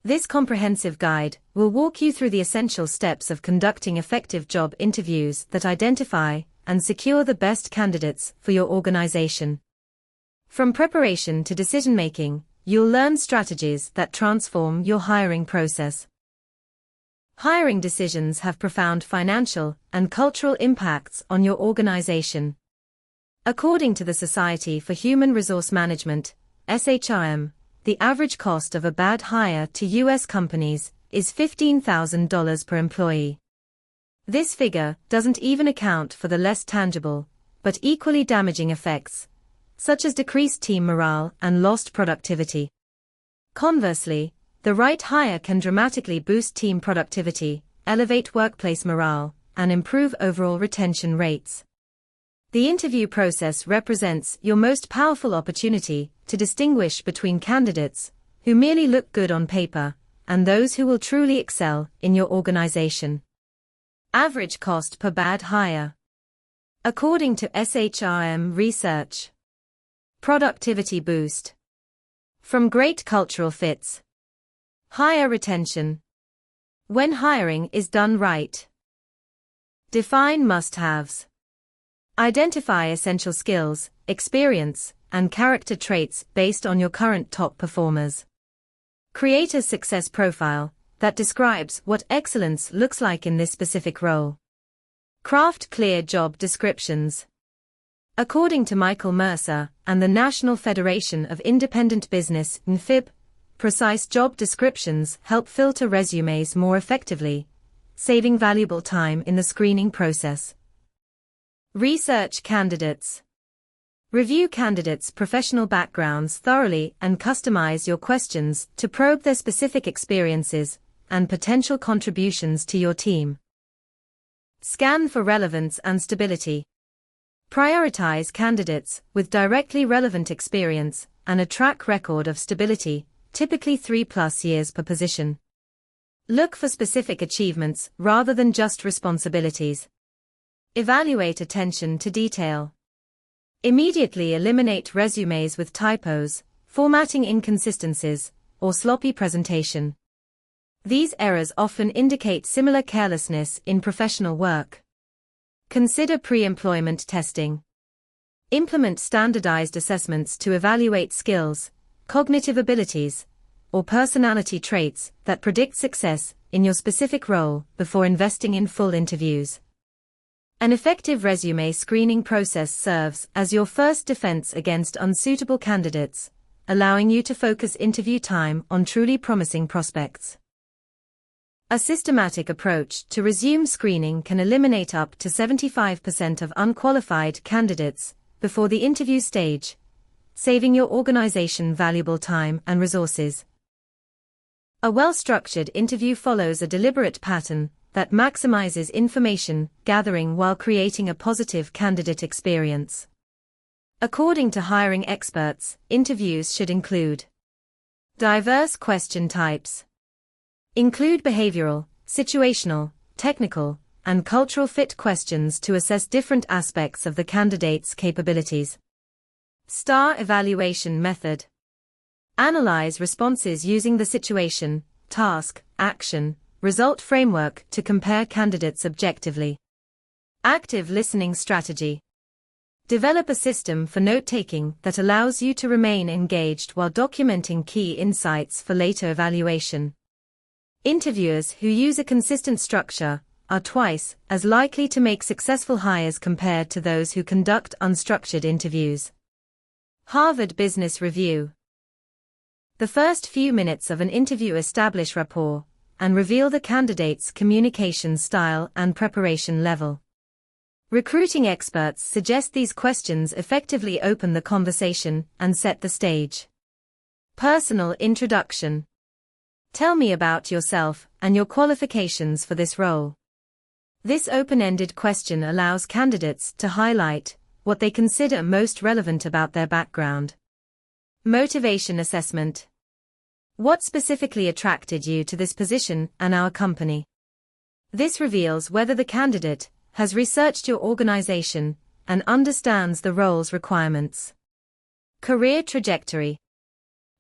This comprehensive guide will walk you through the essential steps of conducting effective job interviews that identify and secure the best candidates for your organization. From preparation to decision-making, you'll learn strategies that transform your hiring process. Hiring decisions have profound financial and cultural impacts on your organization. According to the Society for Human Resource Management, SHRM, the average cost of a bad hire to U.S. companies is $15,000 per employee. This figure doesn't even account for the less tangible, but equally damaging effects, such as decreased team morale and lost productivity. Conversely, the right hire can dramatically boost team productivity, elevate workplace morale, and improve overall retention rates. The interview process represents your most powerful opportunity to distinguish between candidates who merely look good on paper and those who will truly excel in your organization. Average cost per bad hire. According to SHRM research. Productivity boost. From great cultural fits. Higher retention. When hiring is done right. Define must-haves. Identify essential skills, experience, and character traits based on your current top performers. Create a success profile that describes what excellence looks like in this specific role. Craft clear job descriptions. According to Michael Mercer and the National Federation of Independent Business (NFIB), precise job descriptions help filter resumes more effectively, saving valuable time in the screening process. Research candidates. Review candidates' professional backgrounds thoroughly and customize your questions to probe their specific experiences and potential contributions to your team. Scan for relevance and stability. Prioritize candidates with directly relevant experience and a track record of stability, typically 3+ years per position. Look for specific achievements rather than just responsibilities. Evaluate attention to detail. Immediately eliminate resumes with typos, formatting inconsistencies, or sloppy presentation. These errors often indicate similar carelessness in professional work. Consider pre-employment testing. Implement standardized assessments to evaluate skills, cognitive abilities, or personality traits that predict success in your specific role before investing in full interviews. An effective resume screening process serves as your first defense against unsuitable candidates, allowing you to focus interview time on truly promising prospects. A systematic approach to resume screening can eliminate up to 75% of unqualified candidates before the interview stage, saving your organization valuable time and resources. A well-structured interview follows a deliberate pattern that maximizes information gathering while creating a positive candidate experience. According to hiring experts, interviews should include diverse question types. Include behavioral, situational, technical, and cultural fit questions to assess different aspects of the candidate's capabilities. STAR evaluation method. Analyze responses using the situation, task, action, result framework to compare candidates objectively. Active listening strategy. Develop a system for note-taking that allows you to remain engaged while documenting key insights for later evaluation. Interviewers who use a consistent structure are twice as likely to make successful hires compared to those who conduct unstructured interviews. Harvard Business Review. The first few minutes of an interview establish rapport and reveal the candidate's communication style and preparation level. Recruiting experts suggest these questions effectively open the conversation and set the stage. Personal introduction. Tell me about yourself and your qualifications for this role. This open-ended question allows candidates to highlight what they consider most relevant about their background. Motivation assessment. What specifically attracted you to this position and our company? This reveals whether the candidate has researched your organization and understands the role's requirements. Career trajectory.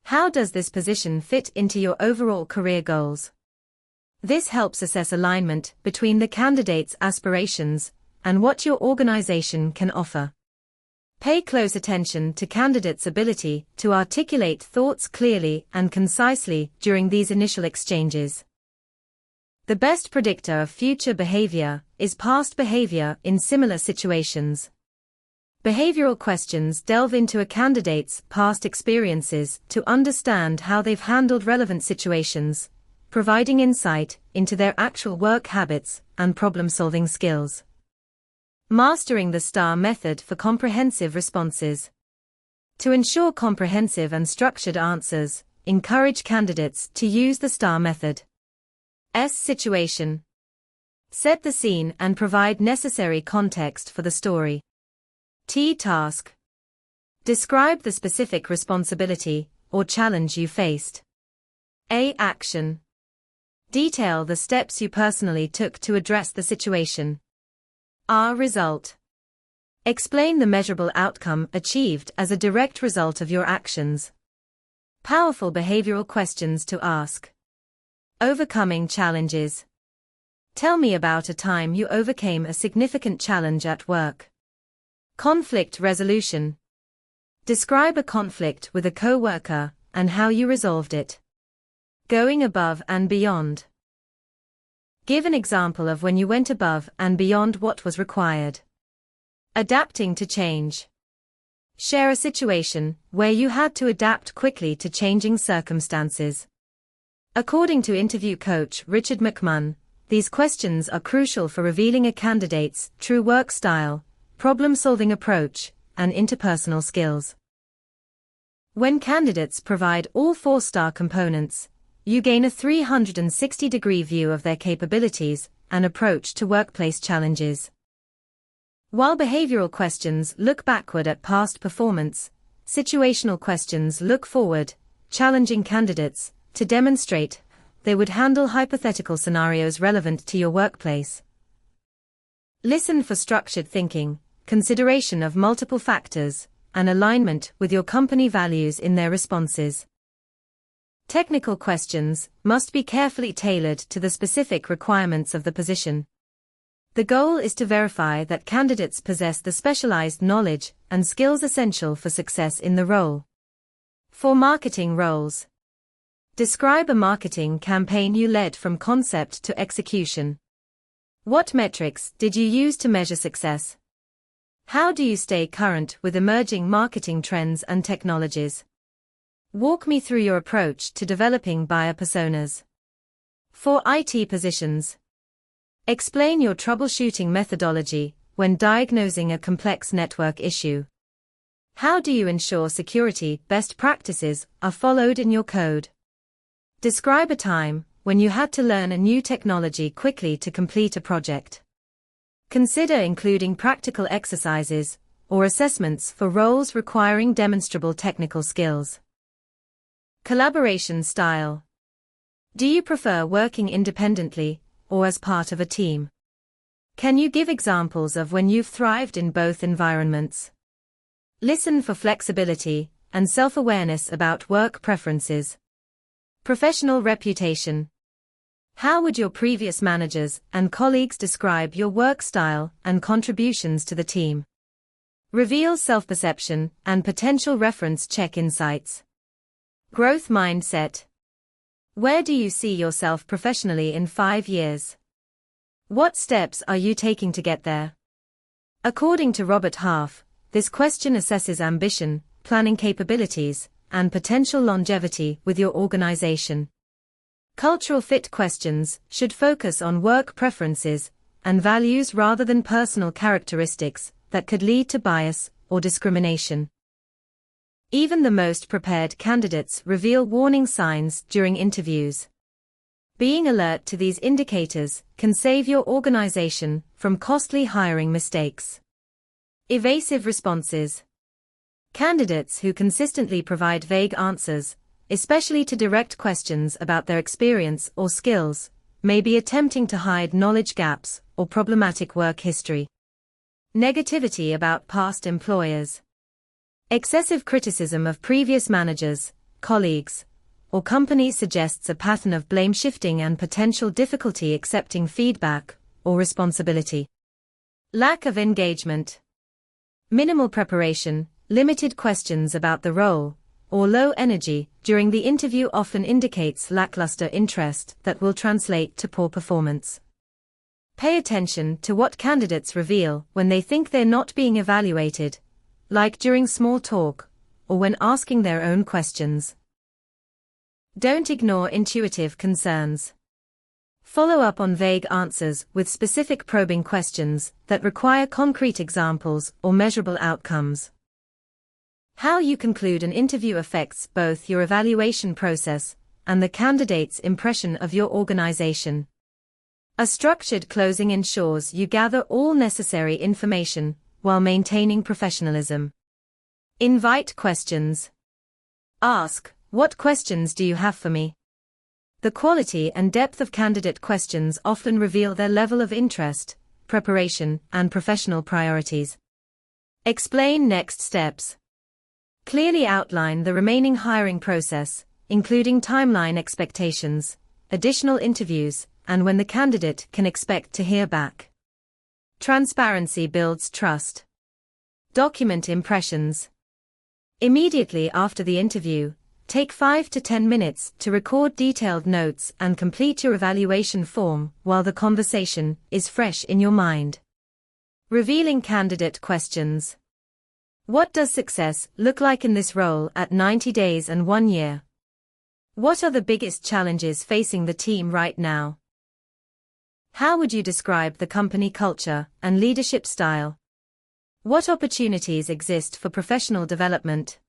How does this position fit into your overall career goals? This helps assess alignment between the candidate's aspirations and what your organization can offer. Pay close attention to candidates' ability to articulate thoughts clearly and concisely during these initial exchanges. The best predictor of future behavior is past behavior in similar situations. Behavioral questions delve into a candidate's past experiences to understand how they've handled relevant situations, providing insight into their actual work habits and problem-solving skills. Mastering the STAR method for comprehensive responses. To ensure comprehensive and structured answers, encourage candidates to use the STAR method. S. Situation. Set the scene and provide necessary context for the story. T. Task. Describe the specific responsibility or challenge you faced. A. Action. Detail the steps you personally took to address the situation. R. Result. Explain the measurable outcome achieved as a direct result of your actions. Powerful behavioral questions to ask. Overcoming challenges. Tell me about a time you overcame a significant challenge at work. Conflict resolution. Describe a conflict with a coworker and how you resolved it. Going above and beyond. Give an example of when you went above and beyond what was required. Adapting to change. Share a situation where you had to adapt quickly to changing circumstances. According to interview coach Richard McMahon, these questions are crucial for revealing a candidate's true work style, problem-solving approach, and interpersonal skills. When candidates provide all 4 STAR components, you gain a 360-degree view of their capabilities and approach to workplace challenges. While behavioral questions look backward at past performance, situational questions look forward, challenging candidates to demonstrate they would handle hypothetical scenarios relevant to your workplace. Listen for structured thinking, consideration of multiple factors, and alignment with your company values in their responses. Technical questions must be carefully tailored to the specific requirements of the position. The goal is to verify that candidates possess the specialized knowledge and skills essential for success in the role. For marketing roles. Describe a marketing campaign you led from concept to execution. What metrics did you use to measure success? How do you stay current with emerging marketing trends and technologies? Walk me through your approach to developing buyer personas. For IT positions. Explain your troubleshooting methodology when diagnosing a complex network issue. How do you ensure security best practices are followed in your code? Describe a time when you had to learn a new technology quickly to complete a project. Consider including practical exercises or assessments for roles requiring demonstrable technical skills. Collaboration style. Do you prefer working independently or as part of a team? Can you give examples of when you've thrived in both environments? Listen for flexibility and self-awareness about work preferences. Professional reputation. How would your previous managers and colleagues describe your work style and contributions to the team? Reveal self-perception and potential reference check insights. Growth mindset. Where do you see yourself professionally in 5 years? What steps are you taking to get there? According to Robert Half, this question assesses ambition, planning capabilities, and potential longevity with your organization. Cultural fit questions should focus on work preferences and values rather than personal characteristics that could lead to bias or discrimination. Even the most prepared candidates reveal warning signs during interviews. Being alert to these indicators can save your organization from costly hiring mistakes. Evasive responses. Candidates who consistently provide vague answers, especially to direct questions about their experience or skills, may be attempting to hide knowledge gaps or problematic work history. Negativity about past employers. Excessive criticism of previous managers, colleagues, or company suggests a pattern of blame shifting and potential difficulty accepting feedback or responsibility. Lack of engagement. Minimal preparation, limited questions about the role, or low energy during the interview often indicates lackluster interest that will translate to poor performance. Pay attention to what candidates reveal when they think they're not being evaluated, like during small talk, or when asking their own questions. Don't ignore intuitive concerns. Follow up on vague answers with specific probing questions that require concrete examples or measurable outcomes. How you conclude an interview affects both your evaluation process and the candidate's impression of your organization. A structured closing ensures you gather all necessary information while maintaining professionalism. Invite questions. Ask, "What questions do you have for me?" The quality and depth of candidate questions often reveal their level of interest, preparation, and professional priorities. Explain next steps. Clearly outline the remaining hiring process, including timeline expectations, additional interviews, and when the candidate can expect to hear back. Transparency builds trust. Document impressions. Immediately after the interview, take 5 to 10 minutes to record detailed notes and complete your evaluation form while the conversation is fresh in your mind. Revealing candidate questions. What does success look like in this role at 90 days and 1 year? What are the biggest challenges facing the team right now? How would you describe the company culture and leadership style? What opportunities exist for professional development?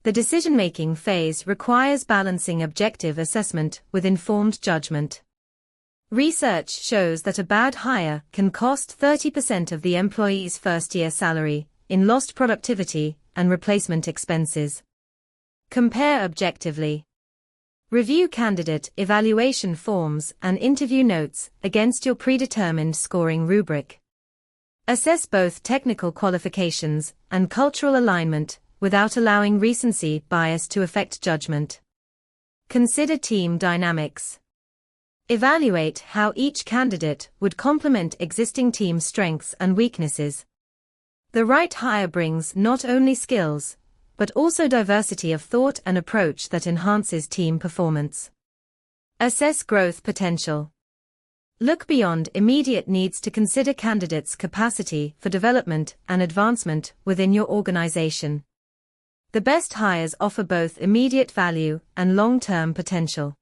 The decision-making phase requires balancing objective assessment with informed judgment. Research shows that a bad hire can cost 30% of the employee's first-year salary in lost productivity and replacement expenses. Compare objectively. Review candidate evaluation forms and interview notes against your predetermined scoring rubric. Assess both technical qualifications and cultural alignment without allowing recency bias to affect judgment. Consider team dynamics. Evaluate how each candidate would complement existing team strengths and weaknesses. The right hire brings not only skills, but also diversity of thought and approach that enhances team performance. Assess growth potential. Look beyond immediate needs to consider candidates' capacity for development and advancement within your organization. The best hires offer both immediate value and long-term potential.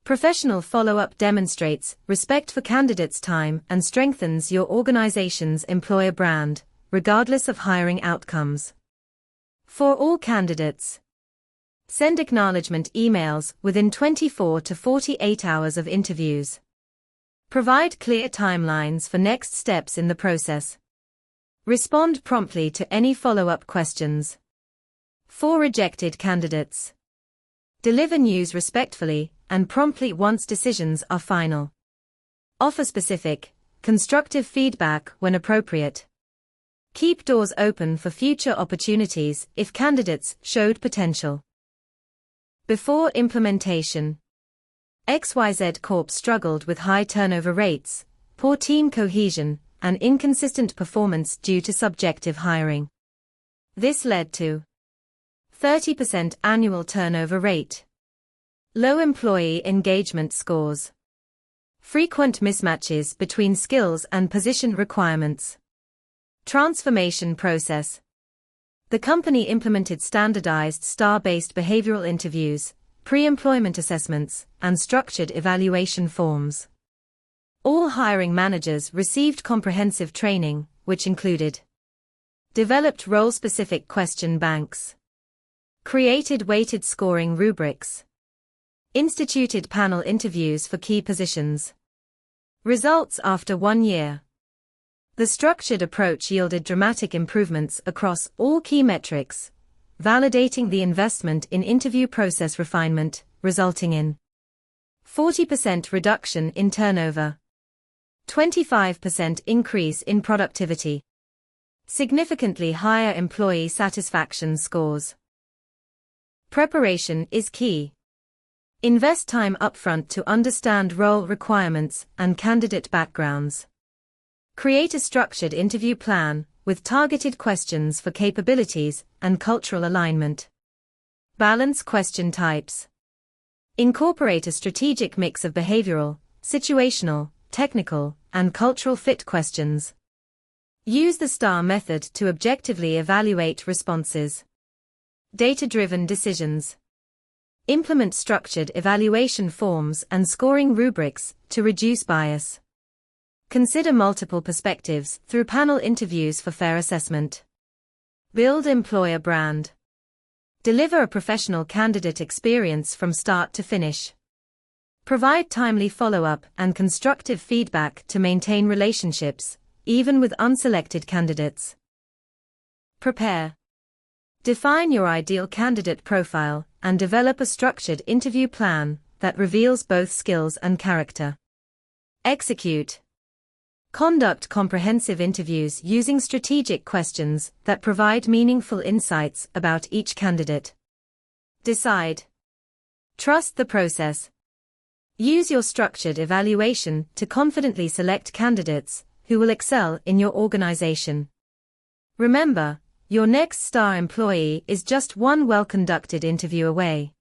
Professional follow-up demonstrates respect for candidates' time and strengthens your organization's employer brand, regardless of hiring outcomes. For all candidates, send acknowledgement emails within 24 to 48 hours of interviews. Provide clear timelines for next steps in the process. Respond promptly to any follow-up questions. For rejected candidates, deliver news respectfully and promptly once decisions are final. Offer specific, constructive feedback when appropriate. Keep doors open for future opportunities if candidates showed potential. Before implementation, XYZ Corp struggled with high turnover rates, poor team cohesion, and inconsistent performance due to subjective hiring. This led to 30% annual turnover rate, low employee engagement scores, frequent mismatches between skills and position requirements. Transformation process. The company implemented standardized STAR-based behavioral interviews, pre-employment assessments, and structured evaluation forms. All hiring managers received comprehensive training, which included developed role-specific question banks, created weighted scoring rubrics, instituted panel interviews for key positions. Results after 1 year. The structured approach yielded dramatic improvements across all key metrics, validating the investment in interview process refinement, resulting in 40% reduction in turnover, 25% increase in productivity, significantly higher employee satisfaction scores. Preparation is key. Invest time upfront to understand role requirements and candidate backgrounds. Create a structured interview plan with targeted questions for capabilities and cultural alignment. Balance question types. Incorporate a strategic mix of behavioral, situational, technical, and cultural fit questions. Use the STAR method to objectively evaluate responses. Data-driven decisions. Implement structured evaluation forms and scoring rubrics to reduce bias. Consider multiple perspectives through panel interviews for fair assessment. Build employer brand. Deliver a professional candidate experience from start to finish. Provide timely follow-up and constructive feedback to maintain relationships, even with unselected candidates. Prepare. Define your ideal candidate profile and develop a structured interview plan that reveals both skills and character. Execute. Conduct comprehensive interviews using strategic questions that provide meaningful insights about each candidate. Decide. Trust the process. Use your structured evaluation to confidently select candidates who will excel in your organization. Remember, your next star employee is just one well-conducted interview away.